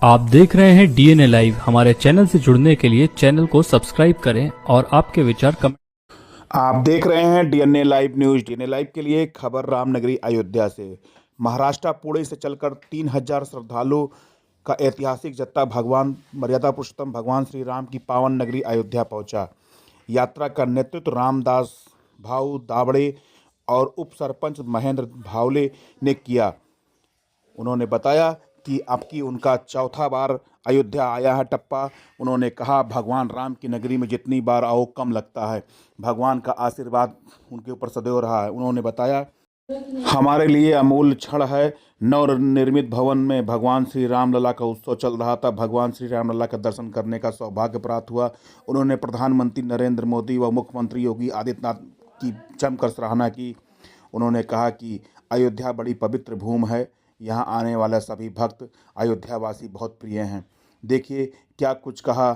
आप देख रहे हैं डीएनए लाइव। हमारे चैनल से जुड़ने के लिए चैनल को सब्सक्राइब करें और आपके विचार कमेंट। आप देख रहे हैं DNA live news. DNA live के लिए खबर रामनगरी अयोध्या से। महाराष्ट्र पुणे से चलकर 3000 श्रद्धालुओं का ऐतिहासिक जत्था भगवान मर्यादा पुरुषोत्तम भगवान श्री राम की पावन नगरी अयोध्या पहुंचा। यात्रा का नेतृत्व रामदास भाऊ दावड़े और उप सरपंच महेंद्र भावले ने किया। उन्होंने बताया कि अब की उनका चौथा बार अयोध्या आया है टप्पा। उन्होंने कहा, भगवान राम की नगरी में जितनी बार आओ कम लगता है। भगवान का आशीर्वाद उनके ऊपर सदैव रहा है। उन्होंने बताया, हमारे लिए अमूल्य क्षण है। नवनिर्मित भवन में भगवान श्री रामलला का उत्सव चल रहा था। भगवान श्री रामलला का दर्शन करने का सौभाग्य प्राप्त हुआ। उन्होंने प्रधानमंत्री नरेंद्र मोदी व मुख्यमंत्री योगी आदित्यनाथ की जमकर सराहना की। उन्होंने कहा कि अयोध्या बड़ी पवित्र भूमि है। यहाँ आने वाले सभी भक्त अयोध्यावासी बहुत प्रिय हैं। देखिए क्या कुछ कहा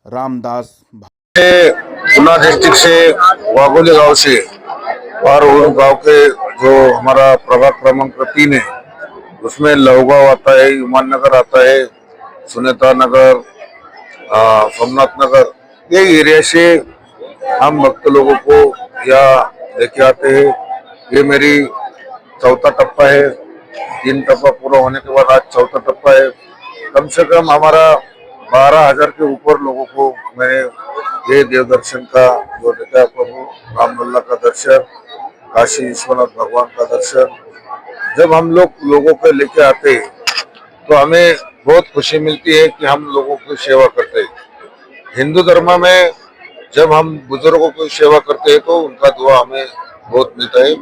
रामदास। गुना डिस्ट्रिक्ट से वाघोली गांव से और उन गांव के जो हमारा प्रभाग क्रमांक 3 है उसमें लहूगांव आता है, युमान नगर आता है, सुनेता नगर, सोमनाथ नगर, ये एरिया से हम भक्त लोगों को यहाँ लेके आते हैं। ये मेरी चौथा टप्पा है। 3 टप्पा पूरा होने के बाद आज चौथा टप्पा है। कम से कम हमारा 12,000 के ऊपर लोगों को मैंने ये देव दर्शन का जो देता है, प्रभु रामलला का दर्शन, काशी विश्वनाथ भगवान का दर्शन, जब हम लोगों को लेके आते हैं तो हमें बहुत खुशी मिलती है कि हम लोगों की सेवा करते हैं। हिंदू धर्म में जब हम बुजुर्गों की सेवा करते हैं तो उनका दुआ हमें बहुत मिलता है।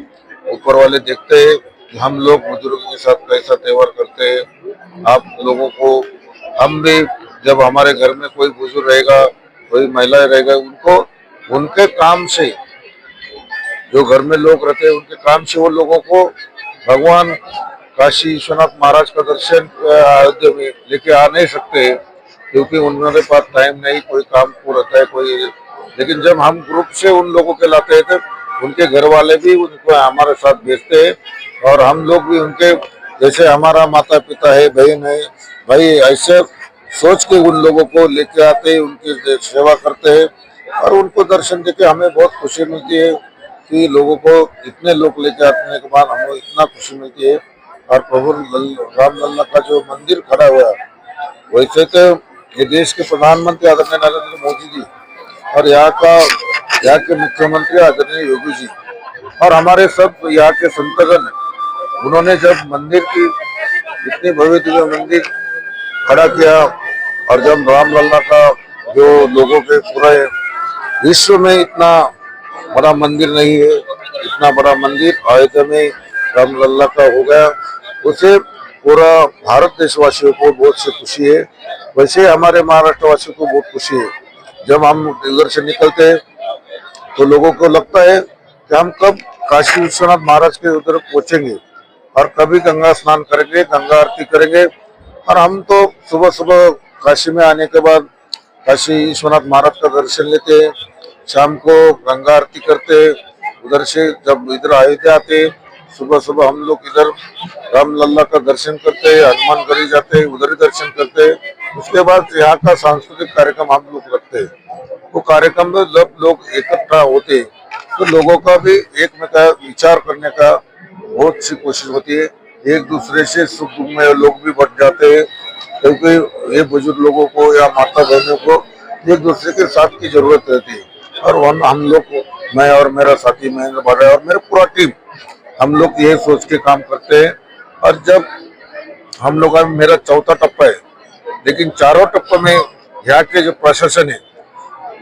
ऊपर वाले देखते हैं कि हम लोग बुजुर्गों के साथ कैसा त्यौहार करते हैं। आप लोगों को हम भी, जब हमारे घर में कोई बुजुर्ग रहेगा, कोई महिला रहेगा, उनको उनके काम से, जो घर में लोग रहते हैं उनके काम से वो लोगों को भगवान काशी विश्वनाथ महाराज का दर्शन अयोध्या में लेके आ नहीं सकते, क्योंकि उनके पास टाइम नहीं, कोई काम को रहता है कोई। लेकिन जब हम ग्रुप से उन लोगों के लाते हैं तो उनके घर वाले भी उनको हमारे साथ भेजते हैं और हम लोग भी उनके, जैसे हमारा माता पिता है, बहन है, भाई, ऐसे सोच के उन लोगों को लेके आते हैं, उनकी सेवा करते हैं और उनको दर्शन देके हमें बहुत खुशी मिलती है कि लोगों को इतने लोग लेके आने के बाद हमें इतना खुशी मिलती है। और प्रभु रामलला का जो मंदिर खड़ा हुआ है, वैसे तो ये देश के प्रधानमंत्री आदरणीय नरेंद्र मोदी जी और यहाँ के मुख्यमंत्री आदरणीय योगी जी और हमारे सब यहाँ के संतगण, उन्होंने जब मंदिर की इतनी भव्य मंदिर खड़ा किया और जब रामलला का जो लोगों के पूरे विश्व में इतना बड़ा मंदिर नहीं है, इतना बड़ा मंदिर अयोध्या में रामलला का हो गया, उसे पूरा भारत देशवासियों को बहुत सी खुशी है। वैसे हमारे महाराष्ट्र वासियों को बहुत खुशी है। जब हम इधर से निकलते हैं तो लोगों को लगता है कि हम कब काशी विश्वनाथ महाराज के उधर पहुंचेंगे और कभी गंगा स्नान करेंगे, गंगा आरती करेंगे। और हम तो सुबह सुबह काशी में आने के बाद काशी विश्वनाथ महाराज का दर्शन लेते हैं, शाम को गंगा आरती करते हैं। उधर से जब इधर अयोध्या आते, सुबह सुबह हम लोग इधर रामलला का दर्शन करते हैं, हनुमानगढ़ी जाते हैं, उधर ही दर्शन करते हैं। उसके बाद यहाँ का सांस्कृतिक कार्यक्रम हम लोग रखते हैं। वो कार्यक्रम में जब लोग इकट्ठा होते हैं तो लोगों का भी एक में का विचार करने का बहुत सी कोशिश होती है। एक दूसरे से सुख दुख में लोग भी बढ़ जाते हैं, क्योंकि ये बुजुर्ग लोगों को या माता बहनों को एक दूसरे के साथ की जरूरत रहती है। और हम लोग, मैं और मेरा साथी महेंद्र भावले और मेरा पूरा टीम, हम लोग ये सोच के काम करते हैं। और जब हम लोग का मेरा चौथा टप्पा है, लेकिन चारों टप्पा में यहाँ के जो प्रशासन है,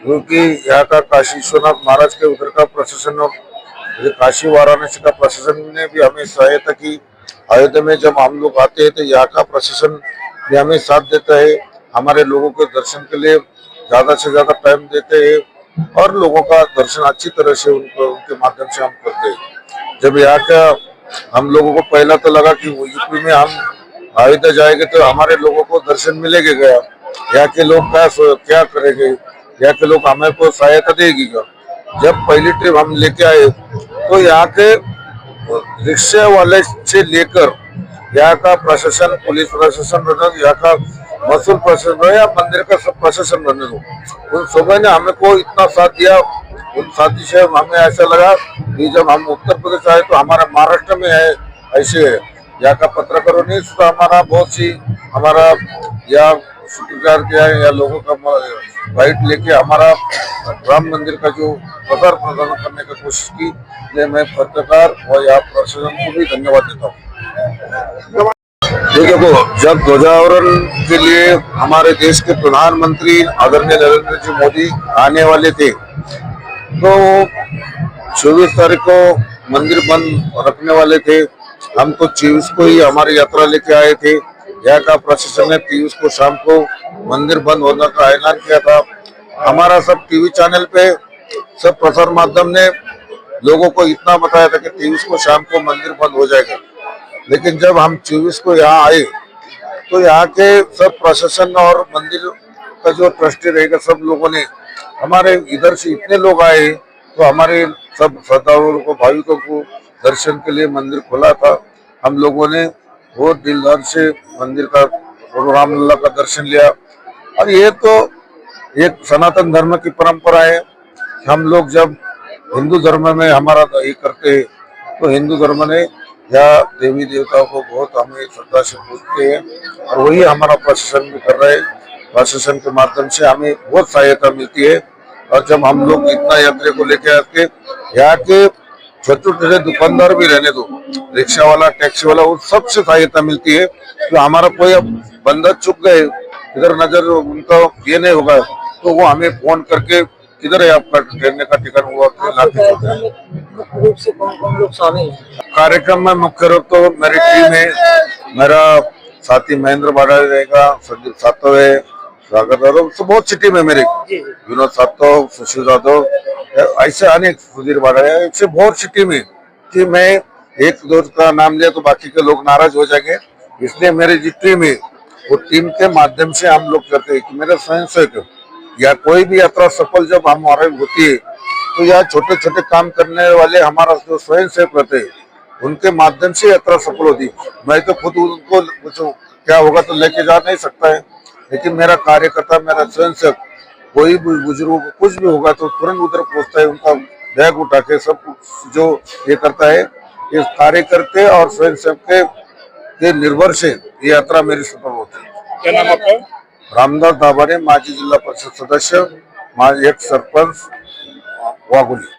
क्योंकि यहाँ का काशी विश्वनाथ महाराज के उधर का प्रशासन और काशी वाराणसी का प्रशासन ने भी हमें सहायता की। अयोध्या में जब हम लोग आते हैं तो यहाँ का प्रशासन भी हमें साथ देता है, हमारे लोगों के दर्शन के लिए ज्यादा से ज्यादा टाइम देते हैं और लोगों का दर्शन अच्छी तरह से उनके माध्यम से हम करते हैं। जब यहाँ का हम लोगों को पहला तो लगा कि यूपी में हम अयोध्या जाएंगे तो हमारे लोगों को दर्शन मिलेगा गया, यहाँ के लोग क्या करेंगे, यहाँ के लोग हमें को सहायता देगी क्या। जब पहली ट्रिप हम लेके आए तो यहाँ के रिक्शा वाले से लेकर यहाँ का प्रशासन, पुलिस प्रशासन, यहाँ का मसूल प्रशासन रहे या मंदिर का सब प्रशासन रहने दो, उन सबों ने हमें को इतना साथ दिया। उन साथी से हमें ऐसा लगा कि जब हम उत्तर प्रदेश आए तो हमारा महाराष्ट्र में है ऐसे है। यहाँ का पत्रकारों ने तो हमारा बहुत सी हमारा या शुक्रगुजार किया है या लोगों का बाइट लेके हमारा राम मंदिर का जो प्रचार प्रसार करने की कोशिश की, इसलिए मैं पत्रकार और यहाँ प्रशासन को भी धन्यवाद देता हूँ। देखो, जब ध्वजारोहण के लिए हमारे देश के प्रधानमंत्री आदरणीय नरेंद्र जी मोदी आने वाले थे, तो 24 तारीख को मंदिर बंद रखने वाले थे। हम तो 24 को ही हमारी यात्रा लेके आए थे। यहाँ का प्रशासन ने 23 को शाम को मंदिर बंद होने का ऐलान किया था। हमारा सब टीवी चैनल पे सब प्रसार माध्यम ने लोगों को इतना बताया था कि 23 को शाम को मंदिर बंद हो जाएगा, लेकिन जब हम 24 को यहाँ आए तो यहाँ के सब प्रशासन और मंदिर का जो ट्रस्टी रहेगा सब लोगों ने हमारे इधर से इतने लोग आए तो हमारे सब श्रद्धालुओं को भाविकों को दर्शन के लिए मंदिर खोला था। हम लोगों ने बहुत दिलदार से मंदिर का रामलला का दर्शन लिया। और ये तो एक सनातन धर्म की परंपरा है। हम लोग जब हिंदू धर्म में हमारा ये करते हैं तो हिंदू धर्म ने या देवी देवताओं को बहुत हमें श्रद्धा से पूजते हैं और वही हमारा प्रशासन भी कर रहे हैं। प्रशासन के माध्यम से हमें बहुत सहायता मिलती है। और जब हम लोग इतना यात्री को लेके आते, यहाँ के छोटे छोटे दुकानदार भी रहने दो, रिक्शा वाला, टैक्सी वाला, उन सबसे सहायता मिलती है। तो हमारा कोई बंदा चुक गए, इधर नजर उनका ये नहीं होगा तो वो हमें फोन करके किधर है आपका ठहरने का टिकट हुआ रूप से कौन लोग शामिल हैं? कार्यक्रम में मुख्य रूप तो मेरी टीम है, मेरा साथी महेंद्र बाड़ा रहेगा, संदीप सातव है, स्वागत है, तो बहुत सी टीम है मेरी, विनोद सातव, सुशील यादव, ऐसे अनेक, सुधीर बाड़ा है, ऐसे बहुत सी टीम है कि मैं एक दो का नाम लिया तो बाकी के लोग नाराज हो जाएंगे। इसलिए मेरी जो टीम है वो टीम के माध्यम से हम लोग करते हैं कि मेरे स्वयंसेवक या कोई भी यात्रा सफल जब हमारे होती है तो यहाँ छोटे छोटे काम करने वाले हमारा जो स्वयंसेवक रहते हैं उनके माध्यम से यात्रा सफल होती है। मैं तो खुद उनको कुछ क्या होगा तो लेके जा नहीं सकता है, लेकिन मेरा कार्यकर्ता, मेरा स्वयंसेवक, कोई भी बुजुर्ग को कुछ भी होगा तो तुरंत उधर पहुंचता है, उनका बैग उठा के सब जो ये करता है। इस कार्यकर्ते और स्वयंसेवक के निर्भर से ये यात्रा मेरी सफल होती है। क्या नाम आपका? रामदास दाभाडे, माजी जिला परिषद सदस्य, माजी एक सरपंच वाघोली।